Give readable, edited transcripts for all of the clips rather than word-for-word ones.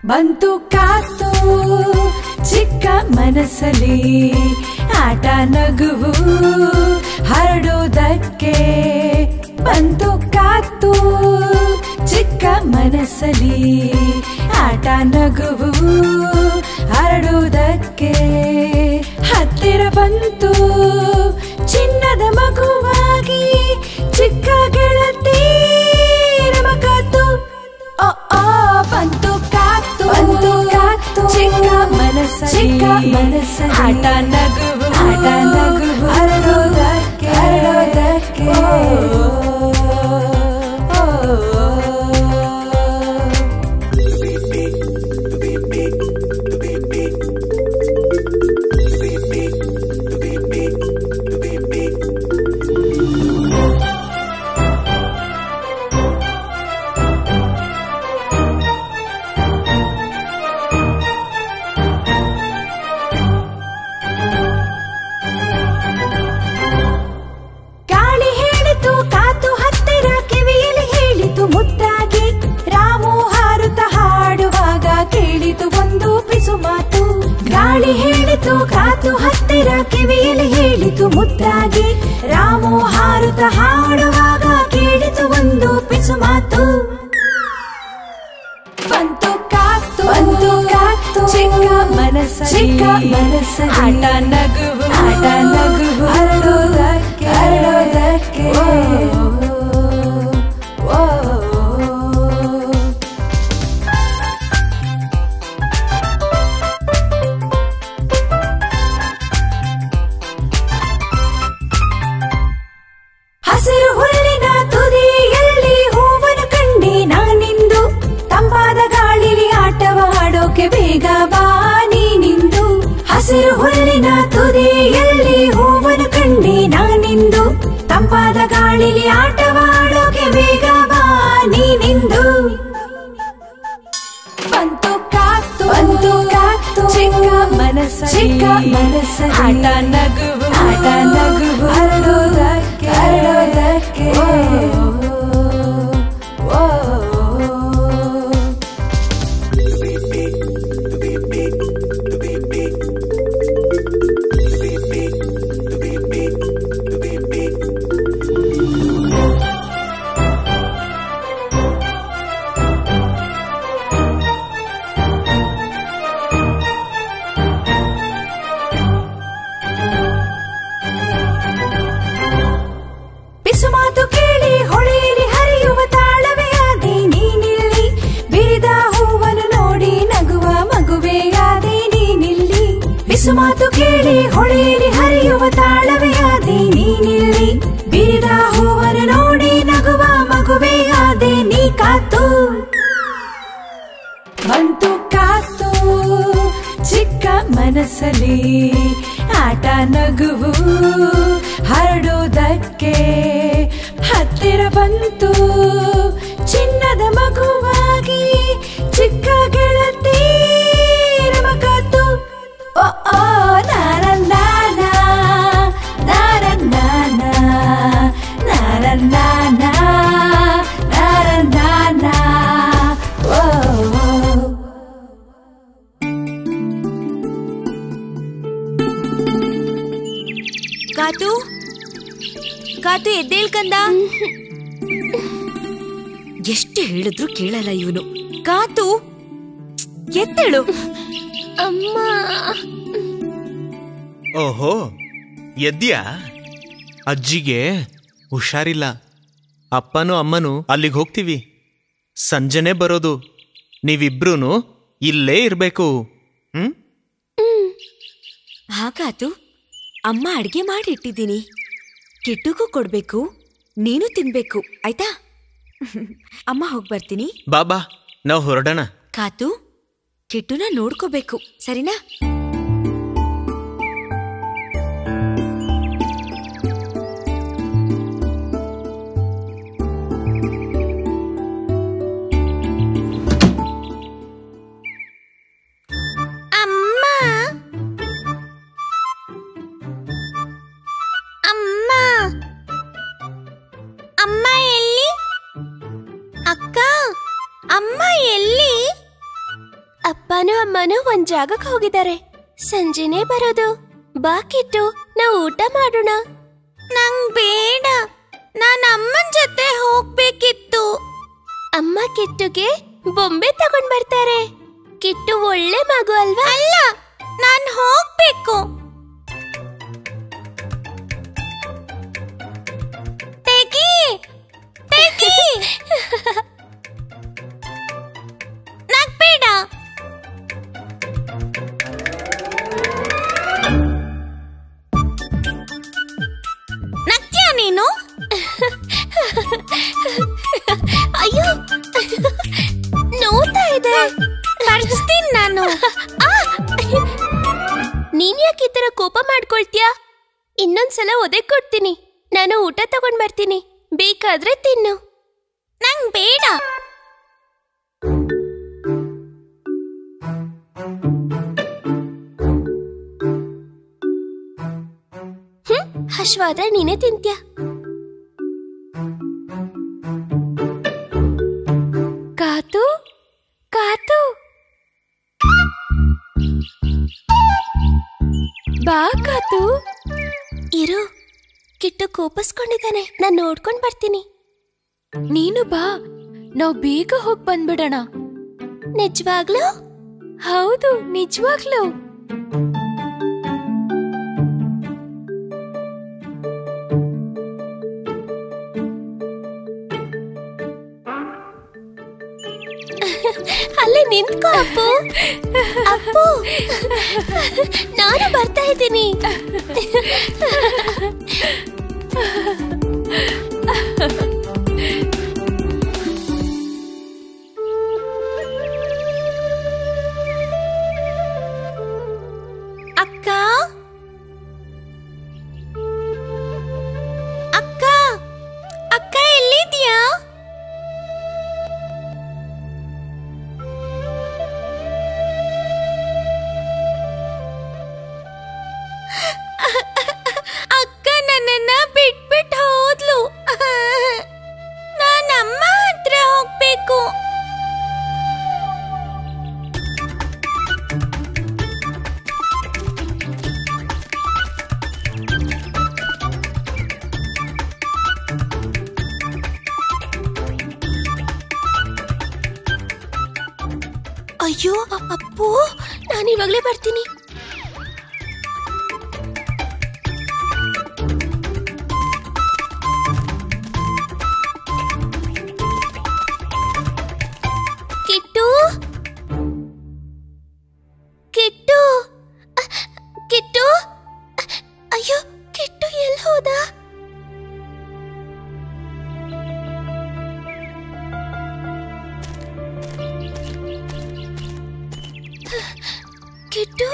ಬಂತು ಕಾತು ಚಿಕ್ಕ ಮನಸ್ಸಲ್ಲಿ ಆಟ ನಗುವು ಹರಡುವುದಕ್ಕೆ. ಬಂತು ಕಾತು ಚಿಕ್ಕ ಮನಸ್ಸಲ್ಲಿ ಆಟ ನಗುವು ಹರಡುವುದಕ್ಕೆ. ಹತ್ತಿರ ಬಂತು ಚಿನ್ನದ ಮಗುವಾಗಿ ಚಿಕ್ಕ ಗೆಳತಿ ನಮಕಾತು. ಬಂತು ಕಾತು ಬಂತು ಕಾತು ಚಿಕ್ಕ ಮನಸ್ಸಲ್ಲಿ ಆಟ ನಗುವು ಹರಡುವುದಕ್ಕೆ ಹರಡುವುದಕ್ಕೆ. ಗಾಳಿ ಹೇಳಿತು ಕಾತು ಹತ್ತಿರ ಕಿವಿಯಲ್ಲಿ ಹೇಳಿತು ಮುದ್ದಾಗಿ. ರಾಮು ಹಾರುತ್ತ ಹಾಡುವಾಗ ಕೇಳಿತು ಒಂದು ಪಿಸು ಮಾತು. ಬಂತು ಕಾತು ಚಿಕ್ಕ ಮನಸ್ಸಲ್ಲಿ ಆಟ ನಗುವು ಹರಡುವುದಕ್ಕೆ ಹರಡುವುದಕ್ಕೆ. ಹಸಿರು ಹುಲ್ಲಿನ ತುದಿಯಲ್ಲಿ ಹೂವನ್ನು ಕಂಡೆ ನಾನಿಂದು. ತಂಪಾದ ಗಾಳಿಲಿ ಆಟವಾಡೋಕೆ ಬೇಗ ಬಾ ನೀನಿಂದು. ಹಸಿರು ಹುಲ್ಲಿನ ತುದಿಯಲ್ಲಿ ಹೂವನ್ನು ಕಂಡೆ ನಾನಿಂದು. ತಂಪಾದ ಗಾಳಿಲಿ ಆಟವಾಡೋಕೆ ಬೇಗ ಬಾ ನೀನಿಂದು. ಬಂತು ಕಾತು ಚಿಕ್ಕ ಮನಸ್ಸಲ್ಲಿ ಆಟ ನಗುವು ಹರಡುವುದಕ್ಕೆ ಹರಡುವುದಕ್ಕೆ. ಮಾತು ಕೇಳಿ ಹೊಳೆಯಲ್ಲಿ ಹರಿಯುವ ತಾಳವೇ ಆದೆ ನೀನಿಲ್ಲಿ. ಬಿರಿದ ಹೂವನ್ನು ನೋಡಿ ನಗುವ ಮಗುವೇ ಆದೆ ನೀನಿಲ್ಲಿ. ಬಿಸು ಮಾತು ಕೇಳಿ ಹೊಳೆಯಲ್ಲಿ ಹರಿಯುವ ತಾಳವೇ ಆದೆ ನೀನಿಲ್ಲಿ. ಬಿರಿದ ಹೂವನ್ನು ನೋಡಿ ನಗುವ ಮಗುವೇ ಆದೆ ನೀ ಕಾತು. ಬಂತು ಕಾತು ಚಿಕ್ಕ ಮನಸ್ಸಲ್ಲಿ ಆಟ ನಗುವು ಹರಡುವುದಕ್ಕೆ. ಹತ್ತಿರ ಬಂತು ಚಿನ್ನದ ಮಗುವಾಗಿ ಚಿಕ್ಕ ಗೆಳತಿ ನಮಕಾತು. ನಾರನ್ನಾನ ನಾರನ್ನಾನ ನಾರನ್ನಾನ ನಾರನ್ನಾನ. ಕಾತು ಕಾತು ಎದ್ದೇಳ್ ಕಂದ. ಎಷ್ಟು ಹೇಳಿದ್ರು ಕೇಳಲ್ಲ ಇವನು. ಕಾತು ಎದ್ದೇಳು. ಅಮ್ಮ. ಓಹೋ ಎದ್ಯಾ? ಅಜ್ಜಿಗೆ ಹುಷಾರಿಲ್ಲ. ಅಪ್ಪನೂ ಅಮ್ಮನೂ ಅಲ್ಲಿಗೆ ಹೋಗ್ತೀವಿ. ಸಂಜೆನೆ ಬರೋದು. ನೀವಿಬ್ರೂ ಇಲ್ಲೇ ಇರ್ಬೇಕು. ಹಾಗಾತು. ಅಮ್ಮ ಅಡ್ಗೆ ಮಾಡಿ ಇಟ್ಟಿದ್ದೀನಿ. ಕಿಟ್ಟುಗೂ ಕೊಡ್ಬೇಕು, ನೀನು ತಿನ್ಬೇಕು ಆಯ್ತಾ? ಅಮ್ಮ ಹೋಗ್ಬರ್ತೀನಿ. ಬಾಬಾ ನಾವು ಹೊರಡೋಣ. ಕಾತು ಕಿಟ್ಟುನ ನೋಡ್ಕೋಬೇಕು ಸರಿನಾ? ಅಕ್ಕ, ಅಮ್ಮ ಎಲ್ಲಿ? ಅಪ್ಪನೂ ಅಮ್ಮನೂ ಒಂದ್ ಜಾಗಕ್ಕೆ ಹೋಗಿದ್ದಾರೆ. ಸಂಜೆನೆ ಬರೋದು. ಬಾ ಕಿಟ್ಟು, ನಾವು ಊಟ ಮಾಡೋಣ. ನಂಗ್ ಬೇಡ, ನಾನ್ ಅಮ್ಮನ್ ಜೊತೆ ಹೋಗ್ಬೇಕಿತ್ತು. ಅಮ್ಮ ಕಿಟ್ಟುಗೆ ಬೊಂಬೆ ತಗೊಂಡ್ ಬರ್ತಾರೆ. ಕಿಟ್ಟು ಒಳ್ಳೆ ಮಗು ಅಲ್ವಾ? ಅಲ್ಲ, ನಾನ್ ಹೋಗ್ಬೇಕು. ತೆಗಿ ತೆಗಿ. ನಗ್ಬೇಡ. ನಗ್ತೀಯ ನೀನು? ಅಯ್ಯೋ, ನೋಡ್ತಾ ಇದೆ. ಕರ್ಸ್ತೀನಿ ನಾನು. ನೀನ್ ಯಾಕೆ ಈ ತರ ಕೋಪ ಮಾಡ್ಕೊಳ್ತೀಯಾ? ಇನ್ನೊಂದ್ಸಲ ಒದೆ ಕೊಡ್ತೀನಿ. ನಾನು ಊಟ ತಗೊಂಡ್ ಬರ್ತೀನಿ, ಬೇಕಾದ್ರೆ ತಿನ್ನು. ನಂಗ್ ಬೇಡ. ಹಶ್ವಾದ್ರೆ ನೀನೇ ತಿಂತ್ಯಾ. ಕಾತು ಕಾತು, ಬಾ ಕಾತು. ಇರು, ಕಿಟ್ಟು ಕೋಪಿಸ್ಕೊಂಡಿದ್ದಾನೆ. ನಾನ್ ನೋಡ್ಕೊಂಡ್ ಬರ್ತೀನಿ. ನೀನು ಬಾ, ನಾವ್ ಬೇಗ ಹೋಗ್ ಬಂದ್ಬಿಡೋಣ. ನಿಜವಾಗ್ಲೂ? ಹೌದು, ನಿಜವಾಗ್ಲೂ. ಅಲ್ಲೇ ನಿಂತ್ಕೋ ಅಪ್ಪು. ಅಪ್ಪು, ನಾನು ಬರ್ತಾ ಇದ್ದೀನಿ. ಅಕ್ಕ ಅಕ್ಕ ಅಕ್ಕ, ಎಲ್ಲಿದ್ಯಾ? ಅಕ್ಕ ನನ್ನನ್ನ ಬಿಟ್ಬಿಟ್ಟು ಹೋದ್ಲು. ನಾನು ಅಮ್ಮ ಹತ್ರ ಹೋಗ್ಬೇಕು. ಅಯ್ಯೋ ಅಪ್ಪು, ನಾನು ಇವಾಗ್ಲೇ ಬರ್ತೀನಿ. ಕಿಟ್ಟು ಕಿಟ್ಟು ಕಿಟ್ಟು, ಅಯ್ಯೋ ಕಿಟ್ಟು ಎಲ್ಲಿ ಹೋದ? ಕಿಟ್ಟು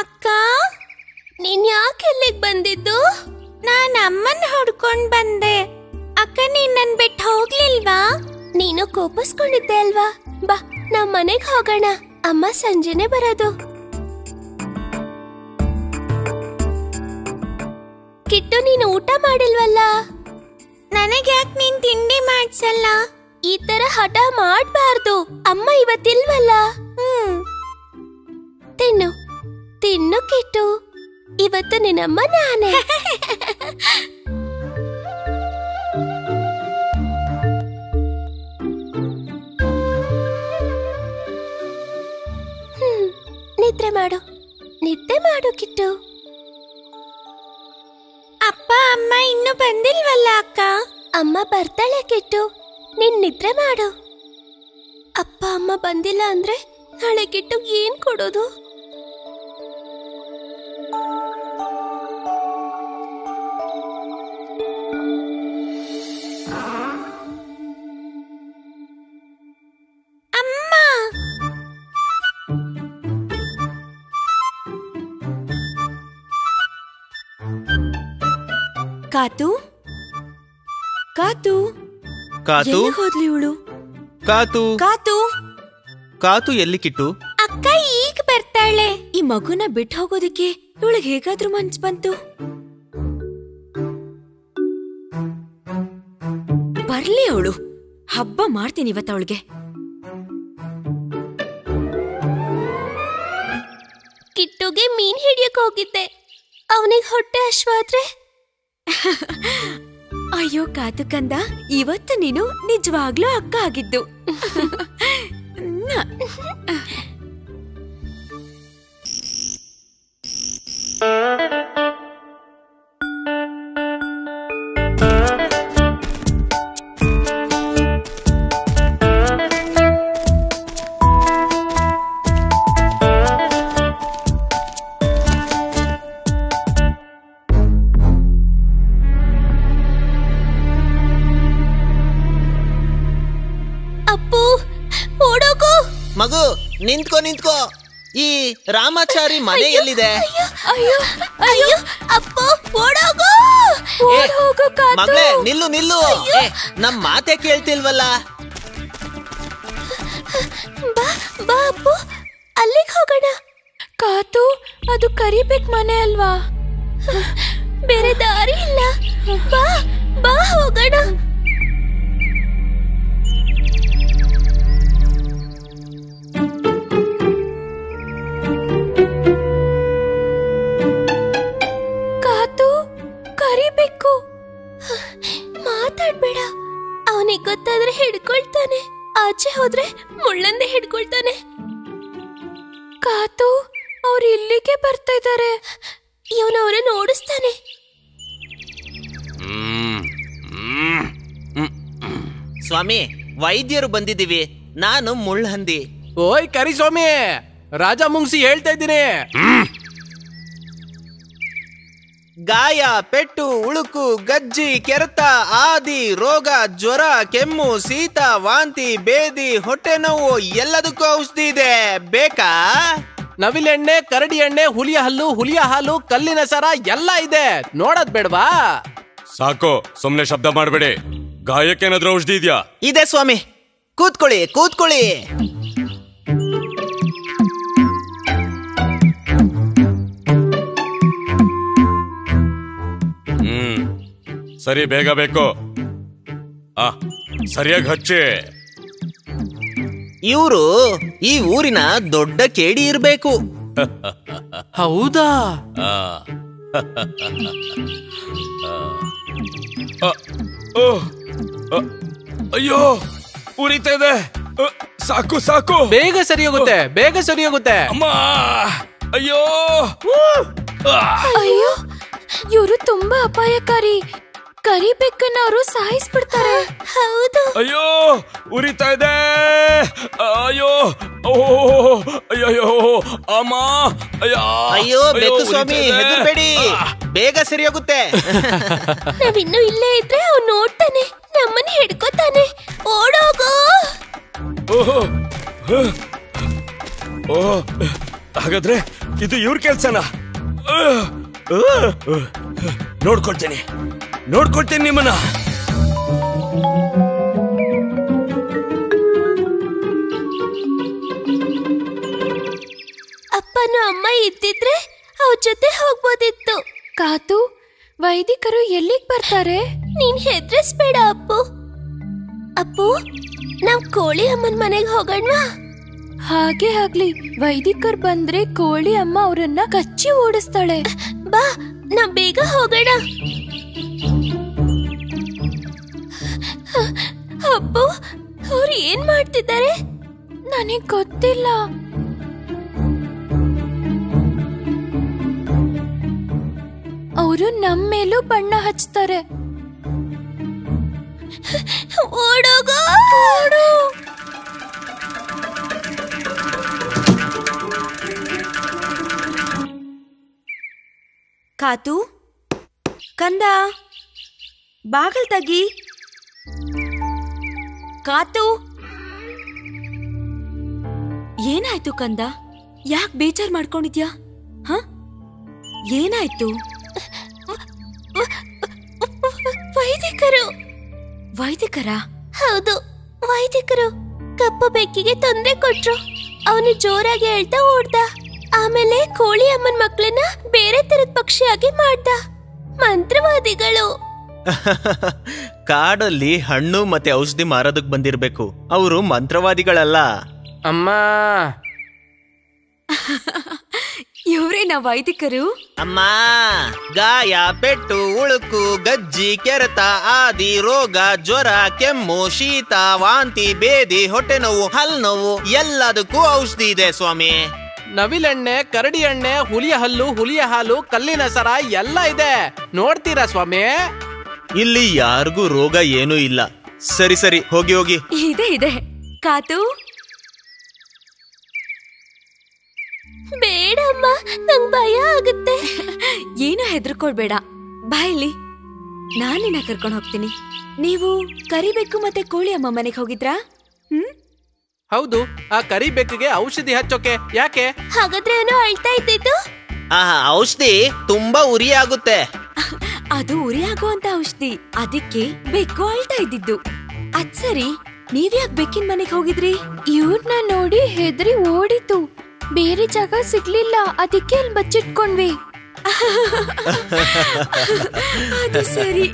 ಅಕ್ಕ, ನೀನ್ ಯಾಕೆ ಇಲ್ಲಿಗೆ ಬಂದಿದ್ದು? ನಾನು ಅಮ್ಮನ್ ಹುಡ್ಕೊಂಡ್ ಬಂದೆ. ಅಕ್ಕ, ನೀನ್ ನನ್ ಬಿಟ್ಟು ಹೋಗ್ಲಿಲ್ವಾ? ನೀನು ಕೋಪಿಸ್ಕೊಂಡಿದ್ದೆ ಅಲ್ವಾ? ಬಾ, ನಾವ್ ಮನೆಗ್ ಹೋಗೋಣ. ಅಮ್ಮ ಸಂಜೆನೆ ಬರೋದು. ಕಿಟ್ಟು, ನೀನು ಊಟ ಮಾಡಿಲ್ವಲ್ಲ? ನನಗೆ ಯಾಕೆ ನೀನ್ ತಿಂಡಿ ಮಾಡ್ಸಲ್ಲ? ಈ ತರ ಹಠ ಮಾಡ್ಬಾರ್ದು. ಅಮ್ಮ ಇವತ್ತಿಲ್ವಲ್ಲ. ತಿನ್ನು ತಿನ್ನು ಕಿಟ್ಟು, ಇವತ್ತು ನಿನ್ನಮ್ಮ ನಾನೇ. ನಿದ್ರೆ ಮಾಡು, ನಿದ್ದೆ ಮಾಡು ಕಿಟ್ಟು. ಅಪ್ಪ ಅಮ್ಮ ಇನ್ನು ಬಂದಿಲ್ವಲ್ಲ ಅಕ್ಕ? ಅಮ್ಮ ಬರ್ತಾಳೆ ಕಿಟ್ಟು, ನೀನ್ ನಿದ್ರೆ ಮಾಡು. ಅಪ್ಪ ಅಮ್ಮ ಬಂದಿಲ್ಲ ಅಂದ್ರೆ ನಾಳೆ ಕಿಟ್ಟು ಏನ್ ಕೊಡೋದು? ಅಮ್ಮ, ಕಾತು ಕಾತು, ಕಾತು ಎಲ್ಲಿಗ್ ಹೋದ್ಲು ಇವಳು? ಕಾತು ಕಾತು, ಕಾತು ಎಲ್ಲಿ ಕಿಟ್ಟು? ಅಕ್ಕ ಈಗ ಬರ್ತಾಳೆ. ಈ ಮಗುನ ಬಿಟ್ಟು ಹೋಗೋದಕ್ಕೆ ಇವಳಿಗೆ ಹೇಗಾದ್ರೂ ಮನ್ಸ್ ಬಂತು? ಬರ್ಲಿ ಅವಳು, ಹಬ್ಬ ಮಾಡ್ತೀನಿ ಇವತ್ತು ಅವಳಿಗೆ. ಕಾತುಗೆ ಮೀನ್ ಹಿಡಿಯಕ್ ಹೋಗಿದ್ದೆ. ಅವನಿಗೆ ಹೊಟ್ಟೆ ಹಶ್ವಾದ್ರೆ ಅಯ್ಯೋ ಕಾತು ಕಂದ, ಇವತ್ತು ನೀನು ನಿಜವಾಗ್ಲೂ ಅಕ್ಕ ಆಗಿದ್ದು. ಮಗು ನಿಂತ್ಕೋ ನಿಂತ್ಕೋ. ಈ ರಾಮಾಚಾರಿ ಮನೆ ಎಲ್ಲಿದೆ? ಅಯ್ಯೋ ಅಯ್ಯೋ ಅಪ್ಪು ಓಡೋಗು. ಮಗಳೇ ನಿಲ್ಲು ನಿಲ್ಲು, ನಮ್ ಮಾತೆ ಕೇಳ್ತಿಲ್ವಲ್ಲ. ಬಾ ಬಾ ಅಪ್ಪು, ಅಲ್ಲಿಗೆ ಹೋಗೋಣ. ಕಾತು, ಅದು ಕರಿಬೇಕ್ ಮನೆ ಅಲ್ವಾ? ಬೇರೆ ದಾರಿ ಇಲ್ಲ. ಬಾ ಬಾ ಹೋಗೋಣ. ಕರಿಬೇಕು. ಮಾತಾಡ್ಬೇಡ, ಅವನಿಗೆ ಗೊತ್ತಾದ್ರೆ ಹಿಡ್ಕೊಳ್ತಾನೆ. ಆಚೆ ಹೋದ್ರೆ ಮುಳ್ಳಂದೆ ಹಿಡ್ಕೊಳ್ತಾನೆ. ಕಾತು, ಅವ್ರು ಇಲ್ಲಿಗೆ ಬರ್ತಾ ಇದ್ದಾರೆ. ಇವನವ್ರನ್ನ ಓಡಿಸ್ತಾನೆ. ಸ್ವಾಮಿ, ವೈದ್ಯರು ಬಂದಿದ್ದೀವಿ. ನಾನು ಮುಳ್ಳಹಂದಿ. ಓಯ್ ಕರಿ ಸ್ವಾಮಿ, ರಾಜ ಮುಂಗ್ಸಿ ಹೇಳ್ತಾ ಇದ್ದೀನಿ. ಗಾಯ, ಪೆಟ್ಟು, ಉಳುಕು, ಗಜ್ಜಿ, ಕೆರೆತ, ಆದಿ, ರೋಗ, ಜ್ವರ, ಕೆಮ್ಮು, ಶೀತ, ವಾಂತಿ, ಬೇದಿ, ಹೊಟ್ಟೆ ನೋವು ಎಲ್ಲದಕ್ಕೂ ಔಷಧಿ ಇದೆ. ಬೇಕಾ? ನವಿಲೆಣ್ಣೆ, ಕರಡಿ ಎಣ್ಣೆ, ಹುಲಿಯ ಹಲ್ಲು, ಹುಲಿಯ ಹಾಲು, ಕಲ್ಲಿನ ಸರ ಎಲ್ಲ ಇದೆ. ನೋಡೋದ್ ಬೇಡವಾ? ಸಾಕು, ಸುಮ್ನೆ ಶಬ್ದ ಮಾಡಬೇಡಿ. ಗಾಯಕ್ಕೇನಾದ್ರೂ ಔಷಧಿ ಇದೆಯಾ? ಇದೆ ಸ್ವಾಮಿ, ಕೂತ್ಕೊಳ್ಳಿ ಕೂತ್ಕೊಳ್ಳಿ. ಸರಿ, ಬೇಗ ಬೇಕು. ಸರಿಯಾಗಿ ಹಚ್ಚಿ. ಇವರು ಈ ಊರಿನ ದೊಡ್ಡ ಕೇಡಿ ಇರ್ಬೇಕು. ಹೌದಾ? ಅಯ್ಯೋ, ಉರಿತಾ ಇದೆ. ಸಾಕು ಸಾಕು, ಬೇಗ ಸರಿ ಹೋಗುತ್ತೆ, ಬೇಗ ಸರಿ ಹೋಗುತ್ತೆ. ಅಮ್ಮ, ಅಯ್ಯೋ ಅಯ್ಯೋ, ಇವರು ತುಂಬಾ ಅಪಾಯಕಾರಿ. ಕರಿಬೇಕನ್ನ ಅವರು ಸಾಯಿಸ್ಬಿಡ್ತಾರೆ. ಹೌದು. ಅಯ್ಯೋ, ಉರಿತಾ ಇದೆ. ಅಯ್ಯೋ, ಅಯ್ಯೋ, ಅಮ್ಮ, ಅಯ್ಯೋ ಬೆಕ್ಕು ಸ್ವಾಮಿ, ಹೆದರ್ಬೇಡಿ, ಬೇಗ ಸರಿ ಹೋಗುತ್ತೆ. ನಾವಿನ್ನೂ ಇಲ್ಲೇ ಇದ್ರೆ ಅವ್ನು ನೋಡ್ತಾನೆ, ನಮ್ಮನ್ನ ಹಿಡ್ಕೋತಾನೆ. ಓಡೋಗೋ. ಹಾಗಾದ್ರೆ ಇದು ಇವ್ರ ಕೆಲ್ಸನಾ? ನೋಡ್ಕೊಳ್ತೀನಿ ನಿಮ್ಮನ್ನ. ಅಪ್ಪನ ಅಮ್ಮ ಇದ್ದಿದ್ರೆ ಅವ್ರ ಜೊತೆ ಹೋಗ್ಬೋದಿತ್ತು. ಕಾತು, ವೈದಿಕರು ಎಲ್ಲಿಗೆ ಬರ್ತಾರೆ? ನೀನ್ ಹೆದ್ರಿಸ್ಬೇಡ ಅಪ್ಪು. ಅಪ್ಪು, ನಾವ್ ಕೋಳಿ ಅಮ್ಮನ ಮನೆಗೆ ಹೋಗೋಣವಾ? ಹಾಗೆ ಆಗ್ಲಿ. ವೈದಿಕರು ಬಂದ್ರೆ ಕೋಳಿ ಅಮ್ಮ ಅವರನ್ನ ಕಚ್ಚಿ ಓಡಿಸ್ತಾಳೆ. ಬಾ, ನಾವ್ ಬೇಗ ಹೋಗೋಣ. ಅಪ್ಪು, ಅವ್ರು ಏನ್ ಮಾಡ್ತಿದ್ದಾರೆ? ನನಗ್ ಗೊತ್ತಿಲ್ಲ. ಅವರು ನಮ್ಮ ಮೇಲೂ ಬಣ್ಣ ಹಚ್ತಾರೆ. ಓಡೋಗೋ. ಕಾತು ಕಂದ, ಬಾಗಲ್ ತಗಿ. ಕಾತು, ಏನಾಯ್ತು ಕಂದ? ಯಾಕೆ ಬೇಜಾರ್ ಮಾಡ್ಕೊಂಡಿದ್ಯಾ? ಏನಾಯ್ತು? ವೈದಿಕರ? ಹೌದು, ವೈದಿಕರು ಕಪ್ಪು ಬೆಕ್ಕಿಗೆ ತೊಂದರೆ ಕೊಟ್ರು. ಅವನು ಜೋರಾಗಿ ಹೇಳ್ತಾ ಓಡ್ದ. ಆಮೇಲೆ ಕೋಳಿ ಅಮ್ಮನ ಮಕ್ಕಳನ್ನ ಬೇರೆ ತರದ ಪಕ್ಷಿಯಾಗಿ ಮಾಡ್ದ. ಮಂತ್ರವಾದಿಗಳು. ಕಾಡಲ್ಲಿ ಹಣ್ಣು ಮತ್ತೆ ಔಷಧಿ ಮಾರೋದಕ್ ಬಂದಿರ್ಬೇಕು. ಅವರು ಮಂತ್ರವಾದಿಗಳಲ್ಲ. ಅಮ್ಮ, ಇವರೇನಾ ವೈದಿಕರು? ಅಮ್ಮ, ಗಾಯ, ಪೆಟ್ಟು, ಉಳುಕು, ಗಜ್ಜಿ, ಕೆರೆತ, ಆದಿ, ರೋಗ, ಜ್ವರ, ಕೆಮ್ಮು, ಶೀತ, ವಾಂತಿ, ಬೇದಿ, ಹೊಟ್ಟೆ ನೋವು, ಹಲ್ಲು ನೋವು ಎಲ್ಲದಕ್ಕೂ ಔಷಧಿ ಇದೆ ಸ್ವಾಮಿ. ನವಿಲೆಣ್ಣೆ, ಕರಡಿ ಎಣ್ಣೆ, ಹುಲಿಯ ಹಲ್ಲು, ಹುಲಿಯ ಹಾಲು, ಕಲ್ಲಿನ ಸರ ಎಲ್ಲ ಇದೆ. ನೋಡ್ತೀರಾ ಸ್ವಾಮಿ? ಇಲ್ಲಿ ಯಾರಿಗೂ ರೋಗ ಏನೂ ಇಲ್ಲ. ಸರಿ ಸರಿ, ಹೋಗಿ ಹೋಗಿ. ಇದೆ ಕಾತು. ಬೇಡಮ್ಮ, ನಂಗ್ ಭಯ ಆಗುತ್ತೆ. ಏನು ಹೆದರ್ಕೊಳ್ಬೇಡ, ಬಾಯಲ್ಲಿ ನಾನಿನ್ನ ಕರ್ಕೊಂಡು ಹೋಗ್ತೀನಿ. ನೀವು ಕರಿಬೇಕು ಮತ್ತೆ ಕೋಳಿ ಅಮ್ಮ ಮನೆಗೆ ಹೋಗಿದ್ರಾ? ಹೌದು, ಆ ಕರಿಬೆಕ್ಕಿಗೆ ಔಷಧಿ ಹಚ್ಚೋಕೆ. ಯಾಕೆ? ಹಾಗಾದ್ರೆ ಅವನು ಅಳ್ತಾ ಇದ್ದಿದ್ದು? ಔಷಧಿ ತುಂಬಾ ಉರಿ ಆಗುತ್ತೆ. ಅದು ಉರಿ ಆಗುವಂತ ಔಷಧಿ, ಅದಕ್ಕೆ ಬೆಕ್ಕು ಅಳ್ತಾ ಇದ್ದಿದ್ದು. ಅದ್ ಸರಿ, ನೀವ್ಯಾಕ್ ಬೆಕ್ಕಿನ ಮನೆಗೆ ಹೋಗಿದ್ರಿ? ಇವ್ರನ್ನ ನೋಡಿ ಹೆದರಿ ಓಡಿತು. ಬೇರೆ ಜಾಗ ಸಿಗ್ಲಿಲ್ಲ, ಅದಕ್ಕೆ ಅಲ್ಲಿ ಬಚ್ಚಿಟ್ಕೊಂಡ್ವಿ. ಅದು ಸರಿ.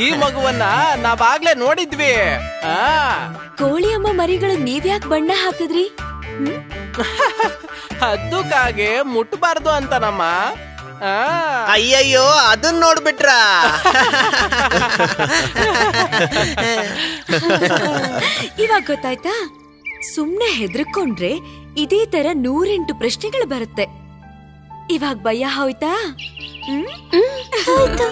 ಈ ಮಗುವನ್ನ ನಾವಾಗ್ಲೇ ನೋಡಿದ್ವಿ. ಕೋಳಿ ಅಮ್ಮ ಮರಿಗಳು ನೀವ್ಯಾಕ್ ಬಣ್ಣ ಹಾಕಿದ್ರಿ? ಹದ್ದುಕಾಗೆ ಮುಟ್ಬಾರ್ದು ಅಂತ ನಮ್ಮ. ಅಯ್ಯಯ್ಯೋ, ಅದನ್ನ ನೋಡ್ಬಿಟ್ರ. ಇವಾಗ ಗೊತ್ತಾಯ್ತಾ? ಸುಮ್ನೆ ಹೆದರ್ಕೊಂಡ್ರೆ ಇದೇ ತರ 108 ಪ್ರಶ್ನೆಗಳು ಬರುತ್ತೆ. ಇವಾಗ ಭಯ ಹೋಯ್ತಾ? ಆಯ್ತು.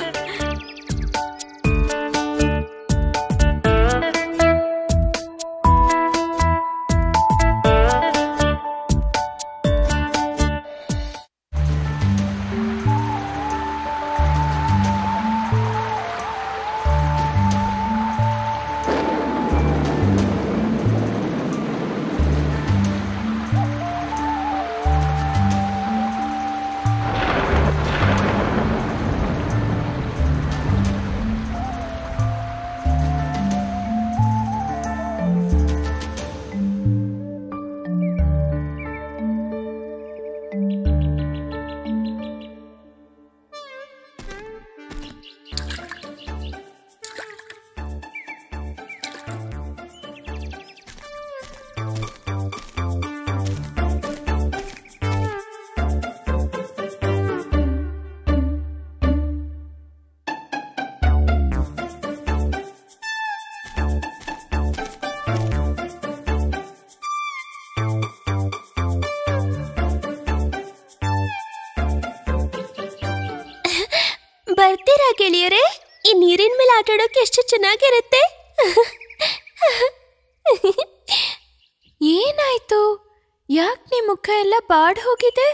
ಬರ್ತೀರಾ ಗೆಳೆಯರೇ? ಈ ನೀರಿನ ಮೇಲೆ ಆಟಾಡೋಕೆ ಎಷ್ಟು ಚೆನ್ನಾಗಿರುತ್ತೆ. ಏನಾಯ್ತು? ಯಾಕೆ ನಿಮ್ ಮುಖ ಎಲ್ಲ ಬಾಡ್ ಹೋಗಿದೆ?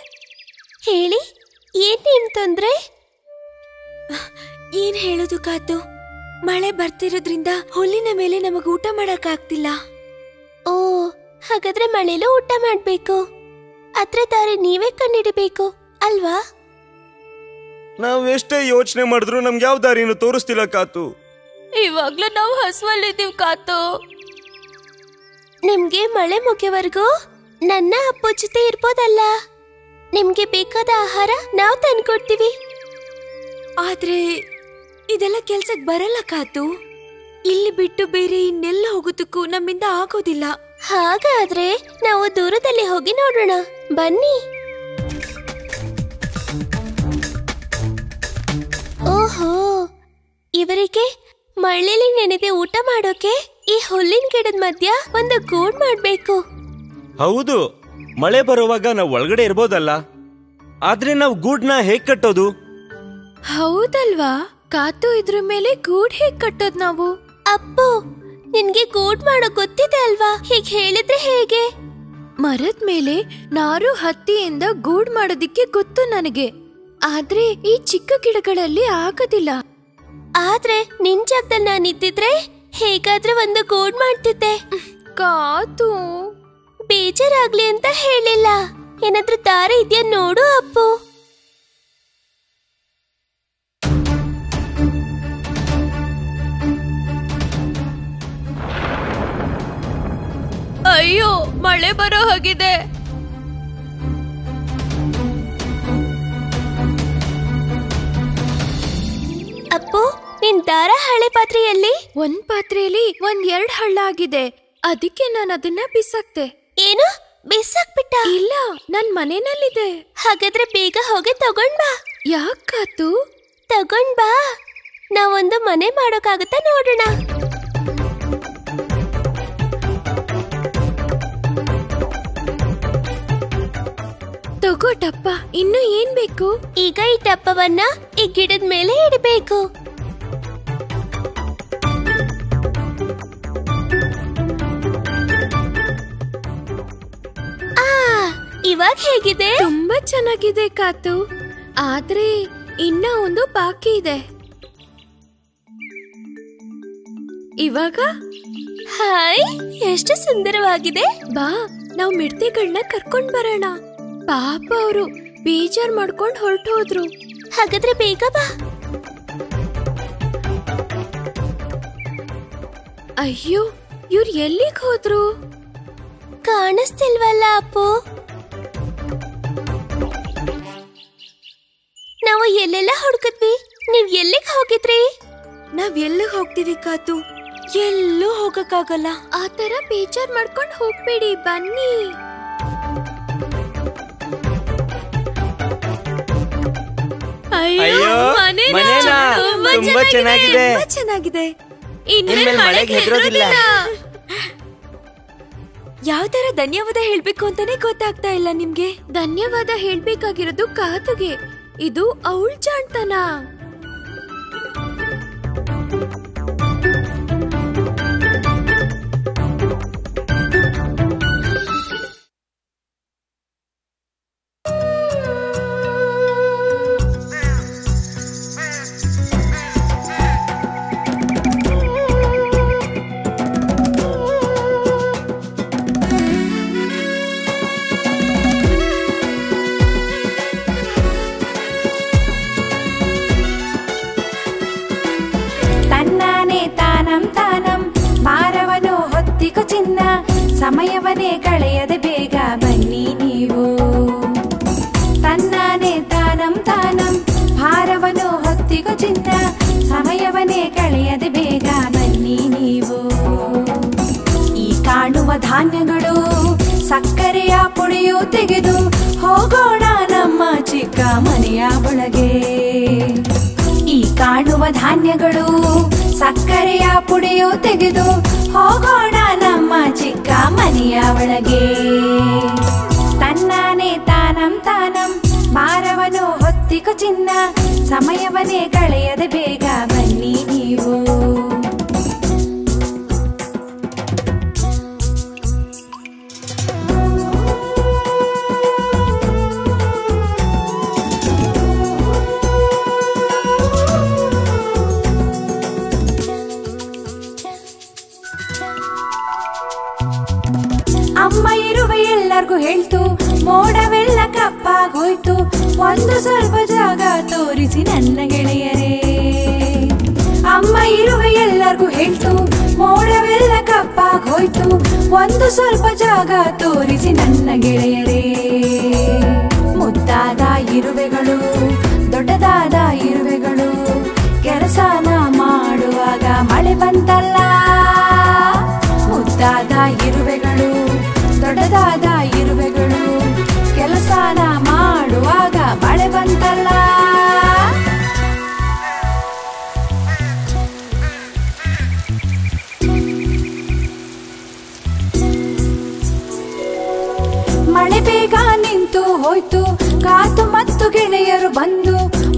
ಹೇಳಿ, ಏನ್ ನಿಮ್ ತೊಂದ್ರೆ? ಏನ್ ಹೇಳೋದು ಕಾತು, ಮಳೆ ಬರ್ತಿರೋದ್ರಿಂದ ಹುಲ್ಲಿನ ಮೇಲೆ ನಮಗ್ ಊಟ ಮಾಡಕ್ ಆಗ್ತಿಲ್ಲ. ಓ, ಹಾಗಾದ್ರೆ ಮಳೆಲೂ ಊಟ ಮಾಡ್ಬೇಕು. ಅದ್ರ ದಾರಿ ನೀವೇ ಕಂಡಿಡಿಬೇಕು ಅಲ್ವಾ? ನಾವೆಷ್ಟೇ ಯೋಚನೆ ಮಾಡಿದ್ರು ನಮ್ಗೆ ಯಾವ ದಾರಿನೂ ತೋರಿಸ್ತಿಲ್ಲ ಕಾತು. ಇವಾಗ್ಲೂ ನಾವು ಹಸುವಲ್ಲಿದ್ದೀವಿ ಕಾತು. ನಿಮ್ಗೆ ಮಳೆ ಮುಗಿಯವರೆಗೂ ನನ್ನ ಅಪ್ಪ ಜೊತೆ ಇರ್ಬೋದಲ್ಲ. ನಿಮ್ಗೆ ಬೇಕಾದ ಆಹಾರ ನಾವು ತಂದ್ಕೊಡ್ತೀವಿ. ಆದ್ರೆ ಇದೆಲ್ಲ ಕೆಲ್ಸಕ್ ಬರಲ್ಲ ಕಾತು. ಇಲ್ಲಿ ಬಿಟ್ಟು ಬೇರೆ ಇನ್ನೆಲ್ಲ ಹೋಗೋದಕ್ಕೂ ನಮ್ಮಿಂದ ಆಗೋದಿಲ್ಲ. ಹಾಗಾದ್ರೆ ನಾವು ದೂರದಲ್ಲಿ ಹೋಗಿ ನೋಡೋಣ, ಬನ್ನಿ. ಓಹೋ, ಇವರಿಗೆ ಮಳೆಲಿ ನೆನೆದೆ ಊಟ ಮಾಡೋಕೆ ಈ ಹುಲ್ಲಿನ ಗಿಡದ ಮಧ್ಯ ಒಂದು ಗೂಡ್ ಮಾಡ್ಬೇಕು. ಹೌದು, ಮಳೆ ಬರುವಾಗ ನಾವು ಒಳಗಡೆ ಇರ್ಬೋದಲ್ಲ. ಆದ್ರೆ ನಾವು ಗೂಡ್ನ ಹೇಗ್ ಕಟ್ಟೋದು? ಹೌದಲ್ವಾ ಕಾತು, ಇದ್ರ ಮೇಲೆ ಗೂಡ್ ಹೇಗ್ ಕಟ್ಟೋದ್ ನಾವು? ಅಪ್ಪು, ನಿನ್ಗೆ ಗೂಡ್ ಮಾಡೋ ಗೊತ್ತಿದೆ ಅಲ್ವಾ? ಹೀಗ್ ಹೇಳಿದ್ರೆ ಹೇಗೆ? ಮರದ ಮೇಲೆ ನಾರು ಹತ್ತಿಯಿಂದ ಗೂಡ್ ಮಾಡೋದಿಕ್ಕೆ ಗೊತ್ತು ನನಗೆ. ಆದ್ರೆ ಈ ಚಿಕ್ಕ ಗಿಡಗಳಲ್ಲಿ ಆಗೋದಿಲ್ಲ. ಆದ್ರೆ ನಿನ್ ಜಾಗದಲ್ಲಿ ನಾನಿದ್ದಿದ್ರೆ ಹೇಗಾದ್ರೆ ಒಂದು ಗೂಡ್ ಮಾಡ್ತಿದ್ದೆ. ಕಾತು, ಬೇಜಾರಾಗ್ಲಿ ಅಂತ ಹೇಳಿಲ್ಲ. ಏನಾದ್ರೂ ದಾರಿ ಇದೆಯಾ ನೋಡು ಅಪ್ಪು. ಅಯ್ಯೋ, ಮಳೆ ಬರೋ ಹಾಗಿದೆ. ಅಪ್ಪು, ನಿನ್ ದಾರ ಹಳೆ ಪಾತ್ರೆಯಲ್ಲಿ? ಒಂದ್ ಪಾತ್ರೆಯಲ್ಲಿ 1-2 ಹಳ್ಳ ಆಗಿದೆ. ಅದಕ್ಕೆ ನಾನು ಅದನ್ನ ಬಿಸಾಕ್ತೆ. ಏನು, ಬಿಸಾಕ್ಬಿಟ್ಟ? ಇಲ್ಲ, ನನ್ ಮನೆಯಲ್ಲಿದೆ. ಹಾಗಾದ್ರೆ ಬೇಗ ಹೋಗಿ ತಗೊಂಡ್ ಬಾ. ಯಾಕಾತು? ತಗೊಂಡ್ ಬಾ, ನಾವೊಂದು ಮನೆ ಮಾಡೋಕ್ಕಾಗತ್ತಾ ನೋಡೋಣ. ತಗೋ ಡಬ್ಬ. ಇನ್ನು ಏನ್ ಬೇಕು? ಈಗ ಈ ಡಬ್ಬವನ್ನ ಈ ಗಿಡದ ಮೇಲೆ ಇಡಬೇಕು. ಇವಾಗ ಹೇಗಿದೆ? ತುಂಬಾ ಚೆನ್ನಾಗಿದೆ ಕಾತು. ಆದ್ರೆ ಇನ್ನ ಒಂದು ಬಾಕಿ ಇದೆ. ಇವಾಗ ಹಾಯ್, ಎಷ್ಟು ಸುಂದರವಾಗಿದೆ. ಬಾ, ನಾವ್ ಮಿಡ್ತೆಗಳನ್ನ ಕರ್ಕೊಂಡ್ ಬರೋಣ. ಪಾಪ ಅವರು ಬೇಜಾರ್ ಮಾಡ್ಕೊಂಡ್ ಹೊರಟು ಹೋದ್ರು. ಹಾಗಾದ್ರೆ ಬೇಗ ಬಾ. ಅಯ್ಯೋ, ಇವ್ರು ಎಲ್ಲಿಗ್ ಹೋದ್ರು? ಕಾಣಿಸ್ತಿಲ್ವಲ್ಲ ಅಪ್ಪು. ನಾವು ಎಲ್ಲೆಲ್ಲ ಹುಡುಕಿದ್ವಿ, ನೀವ್ ಎಲ್ಲಿಗೆ ಹೋಗಿದ್ರಿ? ನಾವ್ ಎಲ್ಲಿಗೆ ಹೋಗ್ತೀವಿ ಕಾತು? ಎಲ್ಲೂ ಹೋಗಕ್ಕಾಗಲ್ಲ. ಆ ತರ ಬೇಜಾರ್ ಮಾಡ್ಕೊಂಡ್ ಹೋಗ್ಬೇಡಿ, ಬನ್ನಿ. ಅಯ್ಯೋ, ಮನೇನಾ? ತುಂಬಾ ಚೆನ್ನಾಗಿದೆ. ಚೆನ್ನಾಗಿದೆ. ಇನ್ಮೇಲೆ ಮಳೆಗೆ ಹೆದರೋದಿಲ್ಲ. ಯಾವ ತರ ಧನ್ಯವಾದ ಹೇಳ್ಬೇಕು ಅಂತಾನೆ ಗೊತ್ತಾಗ್ತಾ ಇಲ್ಲ ನಿಮ್ಗೆ. ಧನ್ಯವಾದ ಹೇಳ್ಬೇಕಾಗಿರೋದು ಕಾತುಗೆ. ಇದು ಅವಳ ಜಾಣ್ತನ. ಸಮಯವನ್ನೇ ಕಳೆಯದೆ ಬೇಗ ಬನ್ನಿ ನೀವು. ತನ್ನಾನೇ ತಾನಂ ತಾನಂ ಭಾರವನ್ನು ಹೊತ್ತಿಗೋ ಚಿನ್ನ. ಸಮಯವನ್ನೇ ಕಳೆಯದೆ ಬೇಗ ಬನ್ನಿ ನೀವು. ಈ ಕಾಣುವ ಧಾನ್ಯಗಳು ಸಕ್ಕರೆಯ ಪುಡಿಯು ತೆಗೆದು ಹೋಗೋಣ ನಮ್ಮ ಚಿಕ್ಕ ಮನೆಯ ಒಳಗೆ. ಈ ಕಾಣುವ ಧಾನ್ಯಗಳು ಸಕ್ಕರೆಯ ಪುಡಿಯು ತೆಗೆದು ಹೋಗೋಣ ನಮ್ಮ ಚಿಕ್ಕ ಮನೆಯ ಒಳಗೆ. ತನ್ನಾನೇ ತಾನಂ ತಾನಂ ಭಾರವನ್ನು ಹೊತ್ತಿಕೋ ಚಿನ್ನ. ಸಮಯವನ್ನೇ ಕಳೆಯದೆ ಬೇಗ ಬನ್ನಿ ನೀವು. ಅಮ್ಮ ಇರುವ ಎಲ್ಲರಿಗೂ ಹೇಳ್ತು, ಮೋಡವೆಲ್ಲ ಕಪ್ಪಾಗೋಯ್ತು. ಒಂದು ಸ್ವಲ್ಪ ಜಾಗ ತೋರಿಸಿ ನನ್ನ ಗೆಳೆಯರೇ. ಅಮ್ಮ ಇರುವ ಎಲ್ಲರಿಗೂ ಹೇಳ್ತು, ಮೋಡವೆಲ್ಲ ಕಪ್ಪಾಗೋಯ್ತು. ಒಂದು ಸ್ವಲ್ಪ ಜಾಗ ತೋರಿಸಿ ನನ್ನ ಗೆಳೆಯರೇ. ಮುದ್ದಾದ ಇರುವೆಗಳು, ದೊಡ್ಡದಾದ ಇರುವೆಗಳು ಕೆಲಸನ ಮಾಡುವಾಗ ಮಳೆ ಬಂತಲ್ಲ. ಮುದ್ದಾದ ಇರುವೆಗಳು, ದೊಡ್ಡದಾದ ಇರುವೆಗಳು ಕೆಲಸನ ಮಾಡುವಾಗ ಮಳೆ ಬಂತಲ್ಲ. ಮಳೆ ಬೇಗ ನಿಂತು ಹೋಯ್ತು. ಕಾತು ಮತ್ತು ಗೆಳೆಯರು ಬಂದು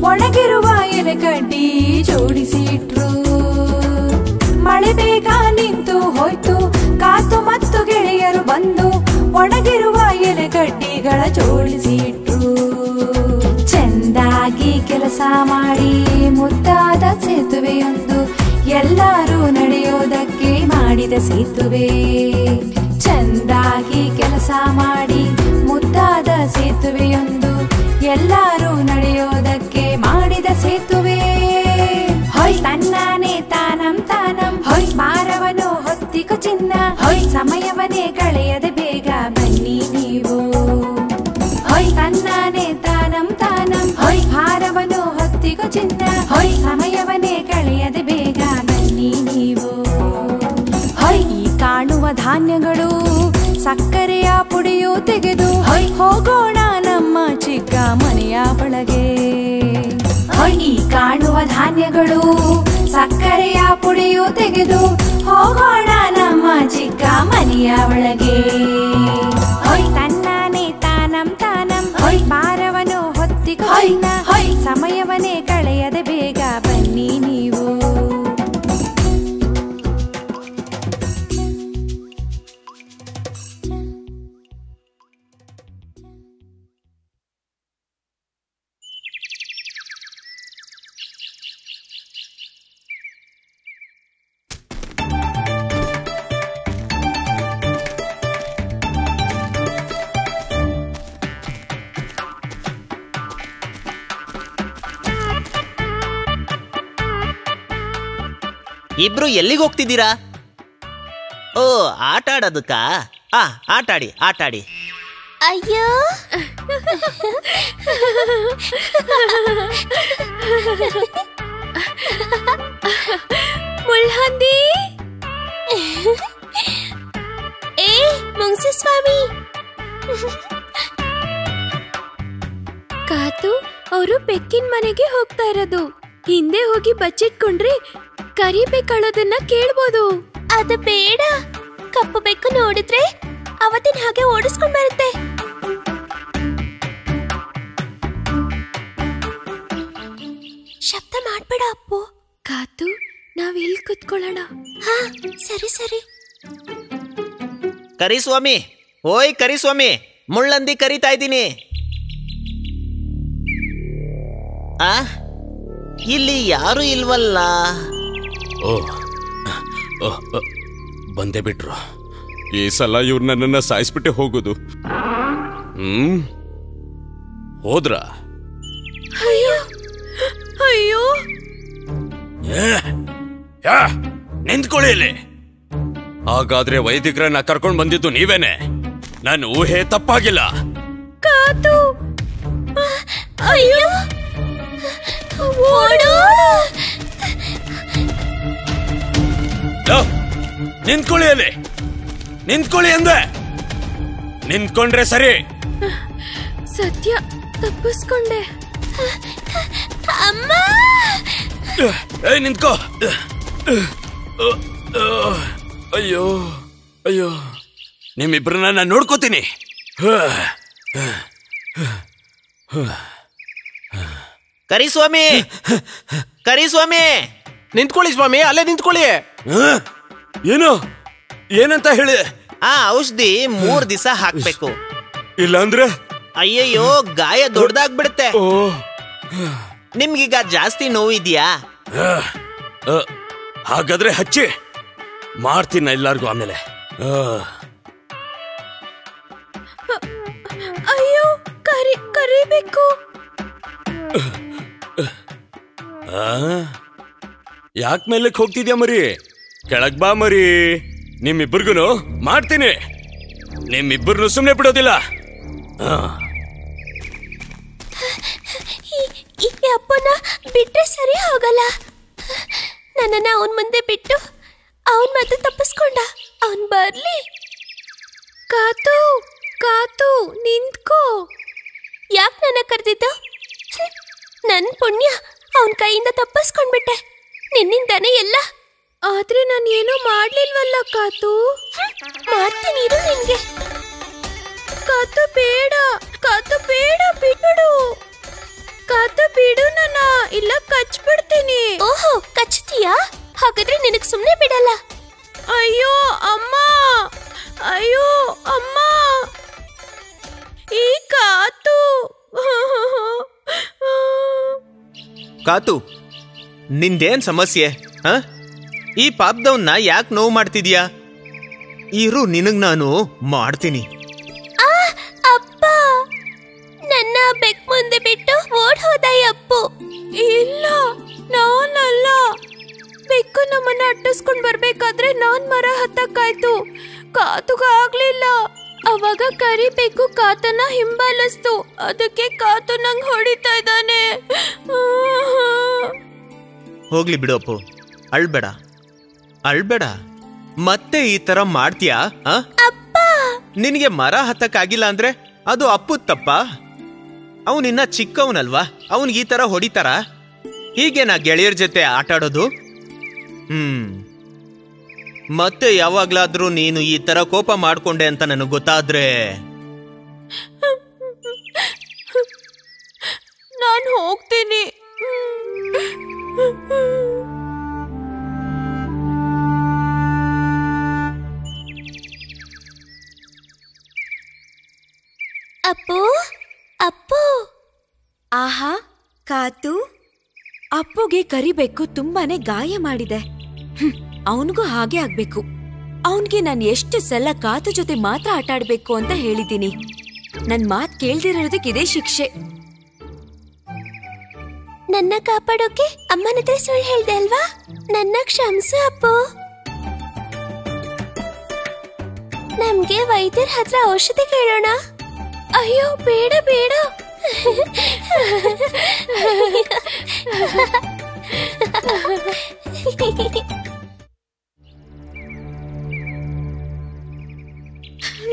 ಒಣಗಿರುವ ಎಲೆಗಡ್ಡಿ ಜೋಡಿಸಿ ಇಟ್ರು. ಮಳೆ ಬೇಗ ನಿಂತು ಹೋಯ್ತು. ಕಾತು ಮತ್ತು ಗೆಳೆಯರು ಬಂದು ಒಣಗಿರುವ ಎಲೆಗಡ್ಡಿಗಳ ಜೋಡಿಸಿ ಇಟ್ರು. ಚೆಂದಾಗಿ ಕೆಲಸ ಮಾಡಿ ಮುದ್ದಾದ ಸೇತುವೆಯೊಂದು, ಎಲ್ಲರೂ ನಡೆಯೋದಕ್ಕೆ ಮಾಡಿದ ಸೇತುವೆ. ಚೆಂದಾಗಿ ಕೆಲಸ ಮಾಡಿ ಮುದ್ದಾದ ಸೇತುವೆಯೊಂದು, ಎಲ್ಲರೂ ನಡೆಯೋದಕ್ಕೆ ಮಾಡಿದ ಸೇತುವೆ. ಹೊಯ್ ತನ್ನಾನೇ ತಾನಂ ತಾನಂ ಹೊಯ್ ಭಾರವನ್ನು ಹೊತ್ತಿಕೋ ಚಿನ್ನ. ಹೊಯ್ ಸಮಯವನ್ನೇ ಕಳೆಯದೆ ಬೇಗ ಬನ್ನಿ ನೀವು. ಹೊಯ್ ತನ್ನಾನೇ ತಾನಂ ತಾನಂ ಹೊಯ್ ಭಾರವನ್ನು ಹೊತ್ತಿಕೋ ಚಿನ್ನ. ಹೊಯ್ ಸಮಯವನ್ನೇ ಕಳೆಯದೆ ಬೇಗ ಬನ್ನಿ ನೀವು. ಹೊಯ್ ಈ ಕಾಣುವ ಧಾನ್ಯಗಳು ಸಕ್ಕರೆಯ ಪುಡಿಯು ತೆಗೆದು ಹೋಗೋಣ ನಮ್ಮ ಚಿಕ್ಕ ಮನೆಯ ಒಳಗೆ. ಈ ಕಾಣುವ ಧಾನ್ಯಗಳು ಸಕ್ಕರೆಯ ಪುಡಿಯು ತೆಗೆದು ಹೋಗೋಣ ನಮ್ಮ ಚಿಕ್ಕ ಮನೆಯ ಒಳಗೆ. ತನ್ನಾನೆ ತಾನಂ ತಾನಂ ಭಾರವನ್ನು ಹೊತ್ತಿಕೊಂಡ ಸಮಯವನ್ನೇ ಕಳೆಯದೆ ಬೇಗ ಬನ್ನಿ ನೀವು. ಇಬ್ರು ಎಲ್ಲಿಗೆ ಹೋಗ್ತಿದ್ದೀರಾ? ಓ, ಆಟ ಆಡೋದಕ್ಕಾ? ಆಟಾಡಿ ಆಟಾಡಿ. ಅಯ್ಯೋ ಮುಳ್ಹಂದಿ. ಏ ಮುಂಗ್ಸಿ ಸ್ವಾಮಿ. ಕಾತು, ಅವರು ಬೆಕ್ಕಿನ ಮನೆಗೆ ಹೋಗ್ತಾ ಇರೋದು. ಹಿಂದೆ ಹೋಗಿ ಬಚ್ಚಿಟ್ಕೊಂಡ್ರೆ ಕರಿಬೇಕಳೋದನ್ನ ಕೇಳ್ಬೋದು. ಅದು ಬೇಡ. ಕಪ್ಪು ಬೆಕ್ಕು ನೋಡಿದ್ರೆ ಅವತ್ತಿನ ಹಾಗೆ ಓಡಿಸ್ಕೊಂಡ್ ಬರುತ್ತೆ. ಶಬ್ದ ಮಾಡ್ಬೇಡ ಅಪ್ಪು. ಕಾತು, ನಾವ್ ಎಲ್ಲಿ ಕುತ್ಕೊಳ್ಳೋಣ? ಹಾ, ಸರಿ ಸರಿ. ಕರಿಸ್ವಾಮಿ, ಓಯ್ ಕರಿಸ್ವಾಮಿ, ಮುಳ್ಳಂದಿ ಕರಿತಾ ಇದ್ದೀನಿ. ಇಲ್ಲಿ ಯಾರು ಇಲ್ವಲ್ಲ. ಬಂದೇ ಬಿಟ್ರು. ಈ ಸಲ ಇವ್ರು ನನ್ನನ್ನ ಸಾಯಿಸ್ಬಿಟ್ಟೆ ಹೋಗೋದು. ಹೋದ್ರ? ಅಯ್ಯೋ ಅಯ್ಯೋ, ನಿಂತ್ಕೊಳ್ಳಿ ಇಲ್ಲಿ. ಹಾಗಾದ್ರೆ ವೈದಿಕರನ್ನ ಕರ್ಕೊಂಡ್ ಬಂದಿದ್ದು ನೀವೇನೆ? ನನ್ನ ಊಹೆ ತಪ್ಪಾಗಿಲ್ಲ. ಕಾತು. ಅಯ್ಯೋ, ಓಡು. ನಿಂತ್ಕೊಳ್ಳಿ ಅಲ್ಲಿ, ನಿಂತ್ಕೊಳ್ಳಿ ಅಂದೆ. ನಿಂತ್ಕೊಂಡ್ರೆ ಸರಿ. ಸತ್ಯ, ತಪ್ಪಿಸ್ಕೊಂಡೆ. ಅಮ್ಮ, ನಿಂತ್ಕೋ. ಅಯ್ಯೋ ಅಯ್ಯೋ, ನಿಮ್ಮಿಬ್ರನ್ನ ನಾನು ನೋಡ್ಕೋತೀನಿ. ಕರಿಸ್ವಾಮಿ, ಕರಿಸ್ವಾಮಿ, ನಿಂತ್ಕೊಳ್ಳಿ ಸ್ವಾಮಿ, ಅಲ್ಲೇ ನಿಂತ್ಕೊಳ್ಳಿ. ಏನು ಏನಂತ ಹೇಳಿ? ಔಷಧಿ 3 ದಿವಸ ಹಾಕ್ಬೇಕು. ಇಲ್ಲ ಅಂದ್ರೆ? ಅಯ್ಯಯ್ಯೋ, ಗಾಯ ದೊಡ್ಡದಾಗ್ಬಿಡುತ್ತೆ. ನಿಮ್ಗೀಗ ಜಾಸ್ತಿ ನೋವಿದ್ಯಾ? ಹಾಗಾದ್ರೆ ಹಚ್ಚಿ ಮಾಡ್ತೀನ ಎಲ್ಲಾರ್ಗು ಆಮೇಲೆ. ಅಯ್ಯೋ, ಕರಿಬೇಕು. ಯಾಕೆ ಮೇಲಕ್ಕೆ ಹೋಗ್ತಿದ್ಯಾ ಮರಿ? ಕೆಳಗ್ ಬಾ ಮರಿ. ನಿಮ್ಮಿಬ್ಬರಿಗೂ ಮಾಡ್ತೀನಿ. ನಿಮ್ಮಿಬ್ಬರನ್ನು ಸುಮ್ಮನೆ ಬಿಡೋದಿಲ್ಲ. ಈ ಅಪ್ಪನ ಬಿಟ್ರೆ ಸರಿ ಹೋಗಲ್ಲ. ನನ್ನನ್ನ ಅವನ್ ಮುಂದೆ ಬಿಟ್ಟು ಅವನ್ ಮತ್ತೆ ತಪ್ಪಿಸ್ಕೊಂಡ. ಅವನ್ ಬರ್ಲಿ. ಕಾತು, ಕಾತು, ನಿಂತ್ಕೋ. ಯಾಕೆ ನನ್ನ ಕರೆದಿದ್ದು? ನನ್ ಪುಣ್ಯ, ಅವನ್ ಕೈಯಿಂದ ತಪ್ಪಿಸ್ಕೊಂಡ್ಬಿಟ್ಟೆ. ನಿನ್ನಿಂದಾನೆ ಎಲ್ಲ. ಆದ್ರೆ ನಾನು ಏನೂ ಮಾಡ್ಲಿಲ್ವಲ್ಲ ಕಾತು. ಮಾಡ್ತೀನಿ ಇರು ನಿನ್ಗೆ. ಕಾತು ಬೇಡ, ಕಾತು ಬೇಡ, ಬಿಟ್ಬಿಡು. ಕಾತು ಬಿಡು, ನನ್ನ ಇಲ್ಲ ಕಚ್ಬಿಡ್ತೀನಿ. ಓಹೋ, ಕಚ್ತೀಯಾ? ಹಾಗಾದ್ರೆ ನಿನಗ್ ಸುಮ್ನೆ ಬಿಡಲ್ಲ. ಅಯ್ಯೋ ಅಮ್ಮ, ಅಯ್ಯೋ ಅಮ್ಮ, ಈ ಕಾತು. ಕಾತು, ನಿಂದೇನ್ ಸಮಸ್ಯೆ? ಈ ಪಾಪದವನ್ನ ಯಾಕೆ ನೋವು ಮಾಡ್ತಿದ್ಯಾ? ಇರು, ನಿನಗ್ ನಾನು ಮಾಡ್ತೀನಿ. ಅಪ್ಪ, ನನ್ನ ಬೆಕ್ ಮುಂದೆ ಬಿಟ್ಟು ಓಡ್ ಹೋದ ಅಪ್ಪು. ಇಲ್ಲ, ನಾನಲ್ಲ. ಬೆಕ್ಕು ನಮ್ಮನ್ನ ಅಟ್ಟಿಸ್ಕೊಂಡ್ ಬರ್ಬೇಕಾದ್ರೆ ನಾನ್ ಮರ ಹತ್ತಕ್ಕಾಯ್ತು. ಕಾತುಗಾಗ್ಲಿಲ್ಲ. ಅವಾಗ ಕರಿಬೇಕು ಕಾತನ ಹಿಂಬಾಲಿಸ್ತು. ಅದಕ್ಕೆ ಕಾತು ನಂಗ್ ಹೊಡಿತಾ ಇದ್ದಾನೆ. ಹೋಗ್ಲಿ ಬಿಡು ಅಪ್ಪು, ಅಳ್ಬೇಡ, ಅಳ್ಬೇಡ. ಮತ್ತೆ ಈ ತರ ಮಾಡ್ತೀಯಾ? ಅಪ್ಪ, ನಿನಗೆ ಮರ ಹತ್ತಕ್ಕಾಗಿಲ್ಲ ಅಂದ್ರೆ ಅದು ಅಪ್ಪು ತಪ್ಪ? ಅವನಿನ್ನ ಚಿಕ್ಕವನಲ್ವಾ, ಅವನಿಗೆ ಈ ತರ ಹೊಡಿತಾರ? ಹೀಗೆ ನಾ ಗೆಳೆಯರ ಜೊತೆ ಆಟಾಡೋದು? ಮತ್ತೆ ಯಾವಾಗ್ಲಾದ್ರೂ ನೀನು ಈ ತರ ಕೋಪ ಮಾಡ್ಕೊಂಡೆ ಅಂತ ನನಗೆ ಗೊತ್ತಾದ್ರೆ ನಾನು ಹೋಗ್ತೀನಿ. ಅಪ್ಪು ಅಪ್ಪು. ಆಹಾ ಕಾತು, ಅಪ್ಪುಗೆ ಕರಿಬೇಕು ತುಂಬಾನೇ ಗಾಯ ಮಾಡಿದೆ. ಅವನಿಗೂ ಹಾಗೆ ಆಗ್ಬೇಕು. ಅವನ್ಗೆ ನಾನು ಎಷ್ಟು ಸಲ ಕಾತು ಜೊತೆ ಮಾತ್ರ ಆಟಾಡ್ಬೇಕು ಅಂತ ಹೇಳಿದ್ದೀನಿ. ನನ್ ಮಾತ್ ಕೇಳ್ದಿರೋದಕ್ಕೆ ಇದೇ ಶಿಕ್ಷೆ. ನನ್ನ ಕಾಪಾಡೋಕೆ ಅಮ್ಮನ ಹತ್ರ ಸುಳ್ಳು ಹೇಳ್ದೆ ಅಲ್ವಾ? ನನ್ನ ಕ್ಷಮಿಸು ಅಪ್ಪು. ನಮ್ಗೆ ವೈದ್ಯರ ಹತ್ರ ಔಷಧಿ ಕೇಳೋಣ. ಅಯ್ಯೋ ಬೇಡ ಬೇಡ.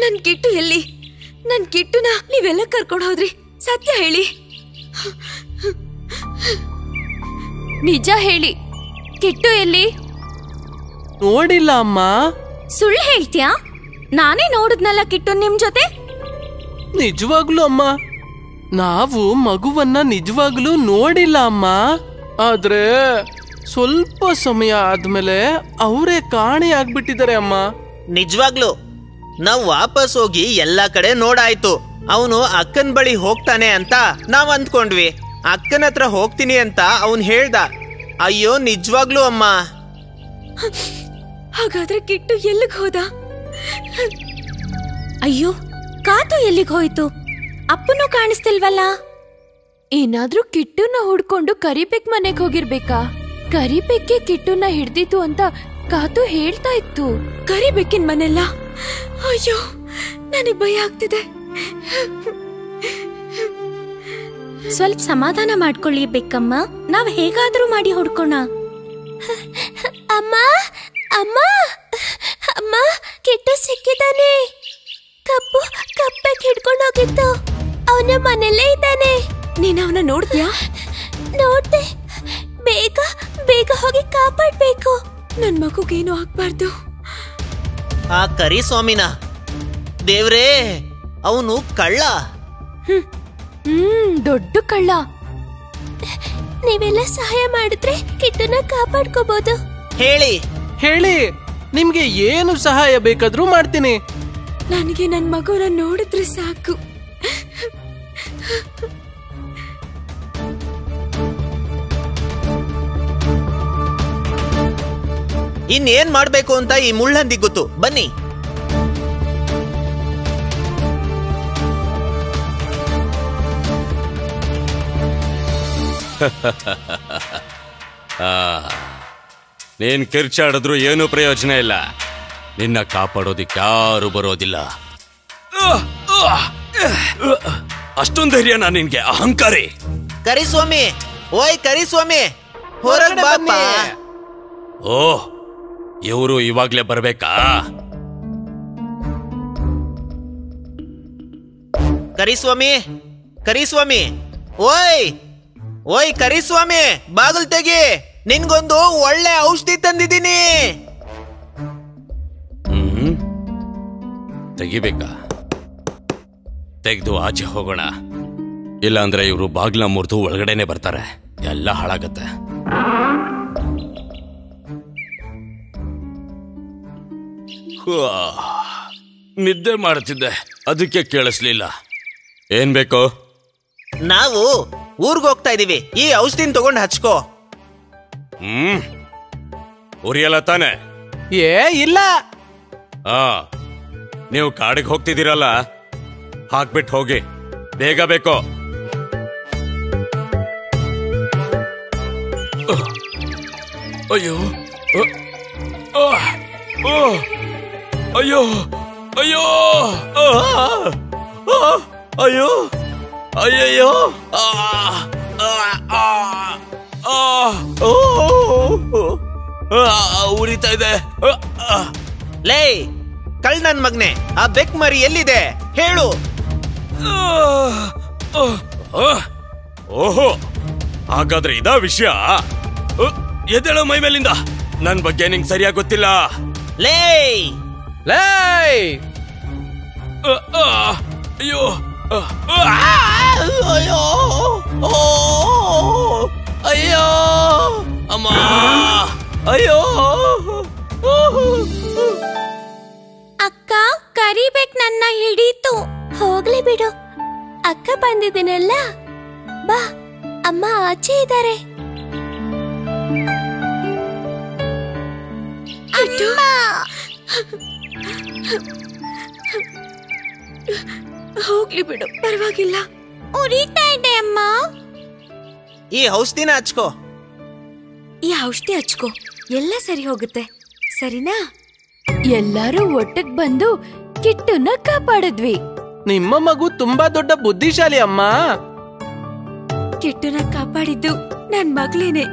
ನನ್ ಕಿಟ್ಟು ಎಲ್ಲಿ? ನನ್ ಕಿಟ್ಟುನ ನೀವೆಲ್ಲ ಕರ್ಕೊಂಡು ಹೋದ್ರಿ, ಸತ್ಯ ಹೇಳಿ. ನಿಜ ಹೇಳಿ, ಕಿಟ್ಟು ಎಲ್ಲಿ? ನೋಡಿಲ್ಲ ಅಮ್ಮ. ಸುಳ್ಳು ಹೇಳ್ತೀಯಾ? ನಾನೇ ನೋಡಿದ್ನಲ್ಲ ಕಿಟ್ಟು ನಿಮ್ ಜೊತೆ. ನಿಜವಾಗ್ಲೂ ಅಮ್ಮ, ನಾವು ಮಗುವನ್ನ ನಿಜವಾಗ್ಲೂ ನೋಡಿಲ್ಲ ಅಮ್ಮ. ಆದ್ರೆ ಸ್ವಲ್ಪ ಸಮಯ ಆದ್ಮೇಲೆ ಅವರೇ ಕಾಣೆ ಆಗ್ಬಿಟ್ಟಿದ್ದಾರೆ ಅಮ್ಮ. ನಿಜವಾಗ್ಲು ನಾವ್ ವಾಪಸ್ ಹೋಗಿ ಎಲ್ಲಾ ಕಡೆ ನೋಡಾಯ್ತು. ಅವನು ಅಕ್ಕನ ಬಳಿ ಹೋಗ್ತಾನೆ ಅಂತ ನಾವ್ ಅಂದ್ಕೊಂಡ್ವಿ. ಅಕ್ಕನ ಹತ್ರ ಹೋಗ್ತೀನಿ ಅಂತ ಅವನ್ ಹೇಳ್ದ. ಅಯ್ಯೋ ನಿಜವಾಗ್ಲು ಅಮ್ಮ. ಹಾಗಾದ್ರೆ ಕಿಟ್ಟು ಎಲ್ಲಿಗೆ ಹೋದ? ಅಯ್ಯೋ ಕಾತು ಎಲ್ಲಿಗೆ ಹೋಯ್ತು? ಅಪ್ಪನೂ ಕಾಣಿಸ್ತಿಲ್ವಲ್ಲ. ಏನಾದ್ರೂ ಕಿಟ್ಟುನ ಹುಡ್ಕೊಂಡು ಕರಿಬೇಕ್ ಮನೆಗ್ ಹೋಗಿರ್ಬೇಕಾ? ಕರಿಬೇಕ್ಕೆ ಕಿಟ್ಟುನ ಹಿಡ್ದಿತ್ತು ಅಂತ ಕಾತು ಹೇಳ್ತಾ ಇತ್ತು. ಕರಿಬೇಕಿನ್ ಮನೆಲ್ಲ? ಅಯ್ಯೋ ನನಗ್ ಭಯ ಆಗ್ತಿದೆ. ಸ್ವಲ್ಪ ಸಮಾಧಾನ ಮಾಡ್ಕೊಳ್ಳಿ ಬೇಕಮ್ಮ, ನಾವ್ ಹೇಗಾದ್ರೂ ಮಾಡಿ ಹುಡ್ಕೋಣ. ಅಮ್ಮ ಅಮ್ಮ ಅಮ್ಮ, ಕಿಟ್ಟು ಸಿಕ್ಕಿದಾನೆ. ಕಪ್ಪು ಕಪ್ಪೆಗೆ ಹಿಡ್ಕೊಂಡು ಹೋಗಿತ್ತು. ಅವನ ಮನೆಯಲ್ಲೇ ಇದ್ದಾನೆ. ನೀನ್ ಅವನ ನೋಡ್ದ್ಯಾ? ನೋಡ್ದೆ. ಬೇಗ ಬೇಗ ಹೋಗಿ ಕಾಪಾಡ್ಬೇಕು. ನನ್ ಮಗುಗೇನು ಆಗ್ಬಾರ್ದು. ಆ ಕರಿ ಸ್ವಾಮಿನ ದೇವ್ರೇ, ಅವನು ಕಳ್ಳ. ದೊಡ್ಡ ಕಳ್ಳ. ನೀವೆಲ್ಲ ಸಹಾಯ ಮಾಡಿದ್ರೆ ಕಿಟ್ಟುನ ಕಾಪಾಡ್ಕೋಬಹುದು. ಹೇಳಿ ಹೇಳಿ, ನಿಮ್ಗೆ ಏನು ಸಹಾಯ ಬೇಕಾದ್ರೂ ಮಾಡ್ತೀನಿ. ನನಗೆ ನನ್ ಮಗುನ ನೋಡಿದ್ರೆ ಸಾಕು. ಇನ್ನೇನ್ ಮಾಡ್ಬೇಕು ಅಂತ ಈ ಮುಳ್ಳಂದಿ ಗೊತ್ತು. ಬನ್ನಿ. ನೀನ್ ಕಿರ್ಚಾಡಿದ್ರು ಏನೂ ಪ್ರಯೋಜನ ಇಲ್ಲ. ನಿನ್ನ ಕಾಪಾಡೋದಿಕ್ಕೆ ಯಾರು ಬರೋದಿಲ್ಲ. ಅಷ್ಟೊಂದು ಧೈರ್ಯನಾ ನಿನ್ಗೆ? ಅಹಂಕಾರಿ. ಕರಿಸ್ವಾಮಿ, ಓಯ್ ಕರಿಸ್ವಾಮಿ, ಹೊರಗೆ ಬಾಪ್ಪ. ಓ, ಇವರು ಇವಾಗ್ಲೇ ಬರ್ಬೇಕಾ? ಕರಿಸ್ವಾಮಿ, ಕರಿಸ್ವಾಮಿ, ಓಯ್ ಓಯ್ ಕರಿಸ್ವಾಮಿ, ಬಾಗಿಲು ತೆಗಿ. ನಿನ್ಗೊಂದು ಒಳ್ಳೆ ಔಷಧಿ ತಂದಿದ್ದೀನಿ. ತೆಗಿಬೇಕಾ? ತೆಗೆದು ಆಚೆ ಹೋಗೋಣ. ಇಲ್ಲಾಂದ್ರೆ ಇವರು ಬಾಗ್ಲ ಮುರಿದು ಒಳಗಡೆನೆ ಬರ್ತಾರೆ. ಎಲ್ಲ ಹಾಳಾಗತ್ತೆ. ನಿದ್ದೆ ಮಾಡ್ತಿದ್ದೆ, ಅದಕ್ಕೆ ಕೇಳಿಸ್ಲಿಲ್ಲ. ಏನ್ ಬೇಕು? ನಾವು ಊರ್ಗ್ ಹೋಗ್ತಾ ಇದೀವಿ. ಈ ಔಷಧಿನ ತಗೊಂಡು ಹಚ್ಕೋ. ಉರಿಯಲ್ಲ ತಾನೆ? ಏ ಇಲ್ಲ. ನೀವು ಕಾಡಿಗೆ ಹೋಗ್ತಿದ್ದೀರಲ್ಲ, ಹಾಕ್ಬಿಟ್ಟು ಹೋಗಿ. ಬೇಗ ಬೇಕು. ಅಯ್ಯೋ ಅಯ್ಯೋ ಅಯ್ಯೋ ಅಯ್ಯೋ ಅಯ್ಯಯ್ಯೋ ಉರಿತಾ ಇದೆ. ಲೇ ಕಳ್ ನನ್ ಮಗ್ನೆ, ಆ ಬೆಕ್ ಮರಿ ಎಲ್ಲಿದೆ ಹೇಳು. ಓಹೋ, ಹಾಗಾದ್ರೆ ಇದಾ ವಿಷಯ. ಎದ್ದೇಳೋ ಮೈ ಮೇಲಿಂದ, ನನ್ ಬಗ್ಗೆ ನಿಂಗೆ ಸರಿಯಾಗಿ ಗೊತ್ತಿಲ್ಲ. ಲೇ ಲೇ ಅಯ್ಯೋ, ಅಯ್ಯೋ ಅಯ್ಯೋ ಅಮ್ಮ, ಅಯ್ಯೋ. ಅಕ್ಕ ಕರಿಬೇಕ್ ನನ್ನ ಹಿಡೀತು. ಹೋಗ್ಲಿ ಬಿಡು, ಅಕ್ಕ ಬಂದಿದ್ದೀನಲ್ಲ. ಬಾ, ಅಮ್ಮ ಆಚೆ ಇದ್ದಾರೆ. ಹೋಗ್ಲಿ ಬಿಡು, ಪರವಾಗಿಲ್ಲ. ಉರಿತಾ ಇದೆ ಅಮ್ಮ. ಈ ಔಷಧಿನ ಹಚ್ಕೋ. ಈ ಔಷಧಿ ಹಚ್ಕೋ, ಎಲ್ಲ ಸರಿ ಹೋಗುತ್ತೆ. ಸರಿನಾ? ಎಲ್ಲಾರು ಒಟ್ಟಿಗೆ ಬಂದು ಕಿಟ್ಟುನ ಕಾಪಾಡಿದ್ವಿ. ನಿಮ್ಮ ಮಗು ತುಂಬಾ ದೊಡ್ಡ ಬುದ್ಧಿಶಾಲಿ ಅಮ್ಮ. ಕಿಟ್ಟುನ ಕಾಪಾಡಿದ್ದು ನನ್ ಮಗಳೇನೆ.